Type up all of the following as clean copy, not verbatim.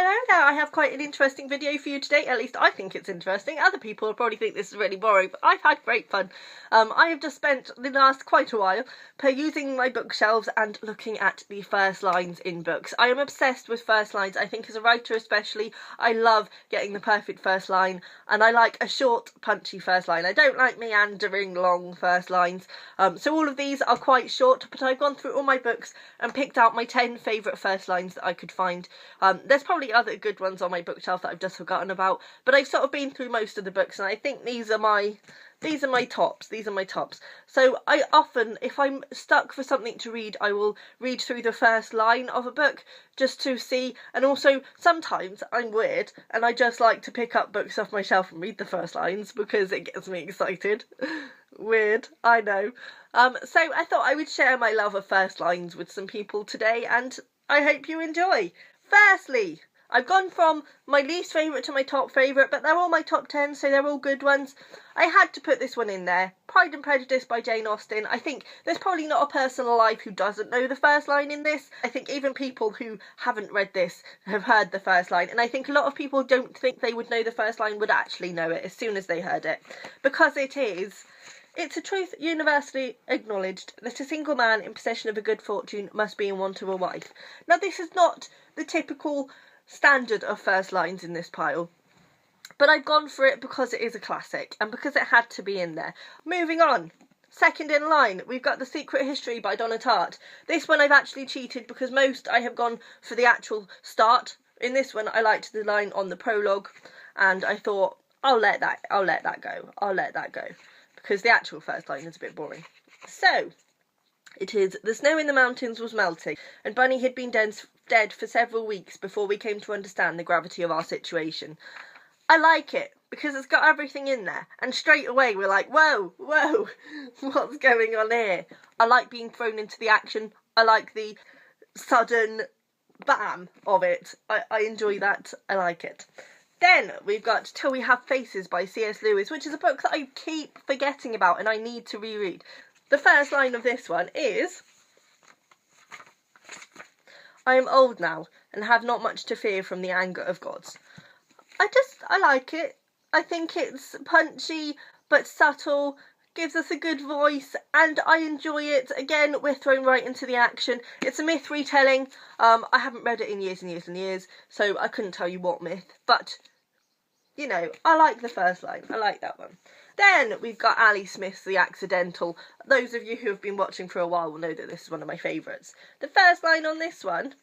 Hello there, I have quite an interesting video for you today. At least I think it's interesting. Other people will probably think this is really boring, but I've had great fun. I have just spent the last quite a while perusing my bookshelves and looking at the first lines in books. I am obsessed with first lines. I think as a writer especially, I love getting the perfect first line, and I like a short, punchy first line. I don't like meandering, long first lines. So all of these are quite short, but I've gone through all my books and picked out my 10 favourite first lines that I could find. There's probably other good ones on my bookshelf that I've just forgotten about, but I've sort of been through most of the books, and I think these are my tops. So I often, if I'm stuck for something to read, I will read through the first line of a book just to see. And also sometimes I'm weird and I just like to pick up books off my shelf and read the first lines because it gets me excited. Weird, I know. So I thought I would share my love of first lines with some people today, and I hope you enjoy. Firstly, I've gone from my least favourite to my top favourite, but they're all my top 10, so they're all good ones. I had to put this one in there. Pride and Prejudice by Jane Austen. I think there's probably not a person alive who doesn't know the first line in this. I think even people who haven't read this have heard the first line, and I think a lot of people don't think they would know the first line would actually know it as soon as they heard it. Because it's a truth universally acknowledged that a single man in possession of a good fortune must be in want of a wife. Now, this is not the typical standard of first lines in this pile, but I've gone for it because it is a classic and because it had to be in there. Moving on. Second in line, we've got The Secret History by Donna Tartt. This one I've actually cheated because most I have gone for the actual start. In this one I liked the line on the prologue, and I thought I'll let that go because the actual first line is a bit boring. So it is: the snow in the mountains was melting, and Bunny had been dead for several weeks before we came to understand the gravity of our situation. I like it because it's got everything in there, and straight away we're like, whoa, what's going on here? I like being thrown into the action. I like the sudden bam of it. I enjoy that. I like it. Then we've got Till We Have Faces by C.S. Lewis, which is a book that I keep forgetting about and I need to reread. The first line of this one is: I am old now and have not much to fear from the anger of gods. I like it. I think it's punchy but subtle, gives us a good voice, and I enjoy it. Again, we're thrown right into the action. It's a myth retelling. I haven't read it in years and years and years, so I couldn't tell you what myth, but you know, I like the first line. I like that one. Then we've got Ali Smith's The Accidental. Those of you who have been watching for a while will know that this is one of my favourites. The first line on this one,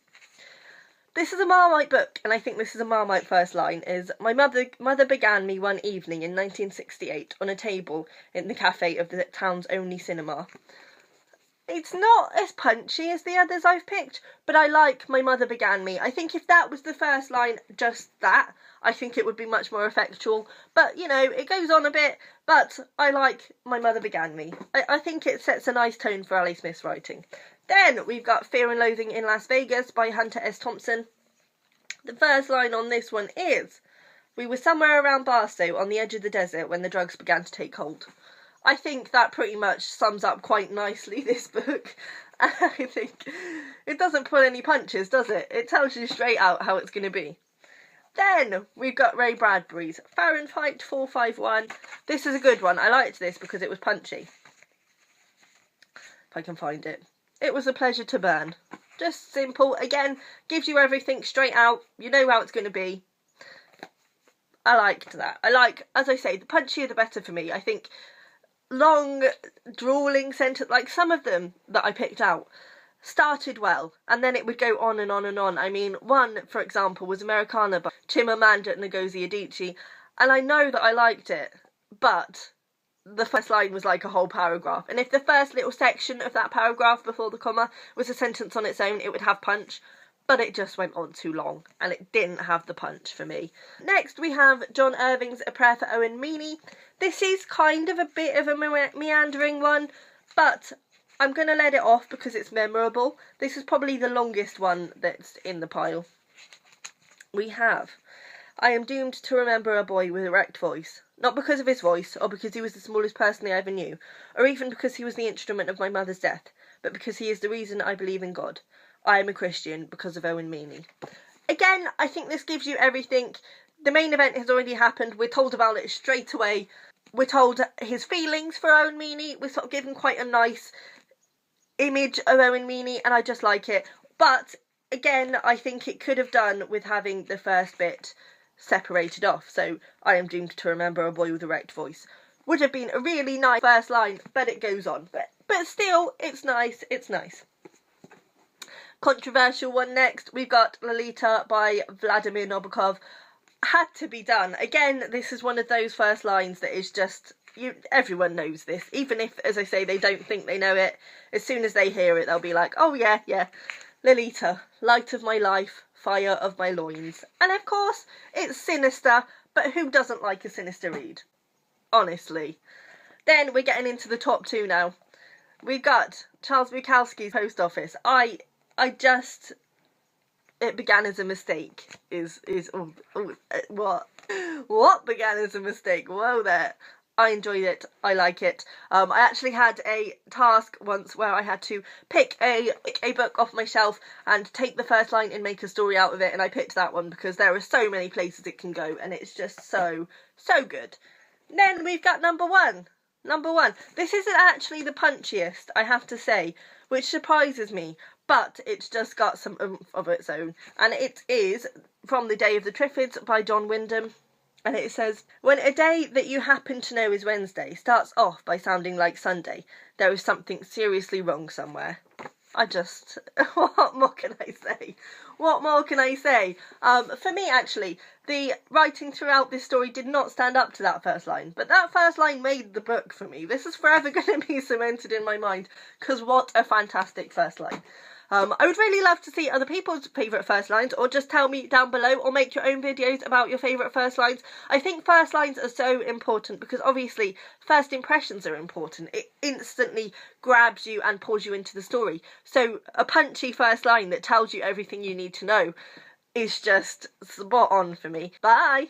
this is a Marmite book, and I think this is a Marmite first line, is: my mother began me one evening in 1968 on a table in the cafe of the town's only cinema. It's not as punchy as the others I've picked, but I like My Mother Began Me. I think if that was the first line, just that, I think it would be much more effectual. But, you know, it goes on a bit, but I like My Mother Began Me. I think it sets a nice tone for Ali Smith's writing. Then we've got Fear and Loathing in Las Vegas by Hunter S. Thompson. The first line on this one is: we were somewhere around Barstow on the edge of the desert when the drugs began to take hold. I think that pretty much sums up quite nicely this book. I think it doesn't pull any punches, does it? It tells you straight out how it's going to be. Then we've got Ray Bradbury's Fahrenheit 451. This is a good one. I liked this because it was punchy. If I can find it. It was a pleasure to burn. Just simple. Again, gives you everything straight out. You know how it's going to be. I liked that. I like, as I say, the punchier the better for me. I think long, drawling sentence, like some of them that I picked out, started well, and then it would go on and on and on. I mean, one, for example, was Americana by Chimamanda Ngozi Adichie, and I know that I liked it, but the first line was like a whole paragraph, and if the first little section of that paragraph before the comma was a sentence on its own, it would have punch, but it just went on too long, and it didn't have the punch for me. Next, we have John Irving's A Prayer for Owen Meany. This is kind of a bit of a meandering one, but I'm going to let it off because it's memorable. This is probably the longest one that's in the pile. We have I Am Doomed to Remember a Boy with a Wrecked Voice. Not because of his voice, or because he was the smallest person I ever knew, or even because he was the instrument of my mother's death, but because he is the reason I believe in God. I am a Christian because of Owen Meany. Again, I think this gives you everything. The main event has already happened. We're told about it straight away. We're told his feelings for Owen Meany. We're sort of given quite a nice image of Owen Meany, and I just like it. But again, I think it could have done with having the first bit separated off. So, I am doomed to remember a boy with a wrecked voice. Would have been a really nice first line, but it goes on. But still, it's nice. It's nice. Controversial one next. We've got Lolita by Vladimir Nabokov. Had to be done. Again, this is one of those first lines that is just, everyone knows this. Even if, as I say, they don't think they know it, as soon as they hear it, they'll be like, oh yeah. Lolita, light of my life, fire of my loins. And of course, it's sinister, but who doesn't like a sinister read? Honestly. Then we're getting into the top two now. We've got Charles Bukowski's Post Office. It began as a mistake. What began as a mistake? Whoa there. I enjoyed it. I like it. I actually had a task once where I had to pick a book off my shelf and take the first line and make a story out of it, and I picked that one because there are so many places it can go, and it's just so good. Then we've got number one. This isn't actually the punchiest, I have to say, which surprises me, but it's just got some oomph of its own. And it is From the Day of the Triffids by John Wyndham. And it says, when a day that you happen to know is Wednesday starts off by sounding like Sunday, there is something seriously wrong somewhere. What more can I say? For me, actually, the writing throughout this story did not stand up to that first line, but that first line made the book for me. This is forever going to be cemented in my mind, because what a fantastic first line. I would really love to see other people's favourite first lines, or just tell me down below, or make your own videos about your favourite first lines. I think first lines are so important because obviously first impressions are important. It instantly grabs you and pulls you into the story. So a punchy first line that tells you everything you need to know is just spot on for me. Bye!